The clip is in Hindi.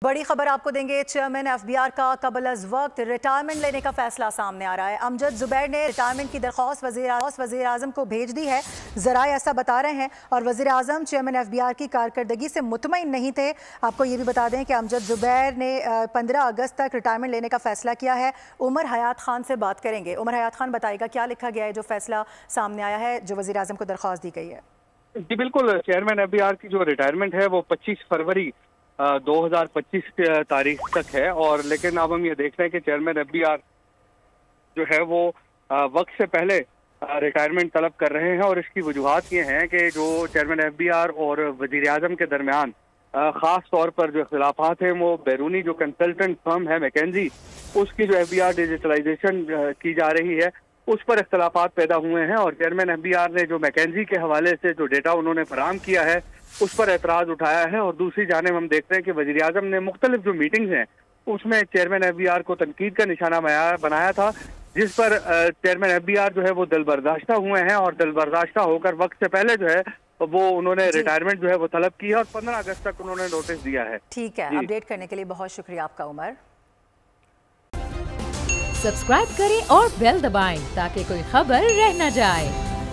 बड़ी खबर आपको देंगे। चेयरमैन एफबीआर का कबल अज वक्त रिटायरमेंट लेने का फैसला सामने आ रहा है। अमजद जुबैर ने रिटायरमेंट की दरख्वास्त वज़ीर आज़म को भेज दी है, ज़राए ऐसा बता रहे हैं। और वज़ीर आज़म चेयरमैन एफबीआर की कारकर्दगी से मुतमईन नहीं थे। आपको ये भी बता दें कि अमजद जुबैर ने 15 अगस्त तक रिटायरमेंट लेने का फैसला किया है। उमर हयात खान से बात करेंगे। उमर हयात खान बताएगा क्या लिखा गया है, जो फैसला सामने आया है, जो वज़ीर आज़म को दरख्वास्त दी गई है। जी बिल्कुल, चेयरमैन एफबीआर की जो रिटायरमेंट है वो 25 फरवरी 2025 तारीख तक है। और लेकिन अब हम ये देख रहे हैं कि चेयरमैन एफबीआर जो है वो वक्त से पहले रिटायरमेंट तलब कर रहे हैं। और इसकी वजूहात ये हैं कि जो चेयरमैन एफबीआर और वजीर आजम के दरमियान खास तौर पर जो इख्तिलाफात हैं वो बैरूनी जो कंसल्टेंट फर्म है मैकेंजी, उसकी जो एफबीआर डिजिटलाइजेशन की जा रही है उस पर इख्तिलाफात पैदा हुए हैं। और चेयरमैन एफबीआर ने जो मैकेंजी के हवाले से जो डेटा उन्होंने फराहम किया है उस पर एतराज उठाया है। और दूसरी जानिब हम देखते हैं कि वज़ीर आज़म ने मुख्तलिफ जो मीटिंग्स हैं उसमें चेयरमैन एफबीआर को तनकीद का निशाना बनाया था, जिस पर चेयरमैन एफबीआर जो है वो दिलबर्दाश्ता हुए हैं। और दिलबर्दाश्ता होकर वक्त से पहले जो है वो उन्होंने रिटायरमेंट जो है वो तलब की है और 15 अगस्त तक उन्होंने नोटिस दिया है। ठीक है, अपडेट करने के लिए बहुत शुक्रिया आपका उमर। सब्सक्राइब करें और बेल दबाएं ताकि कोई खबर रह न जाए।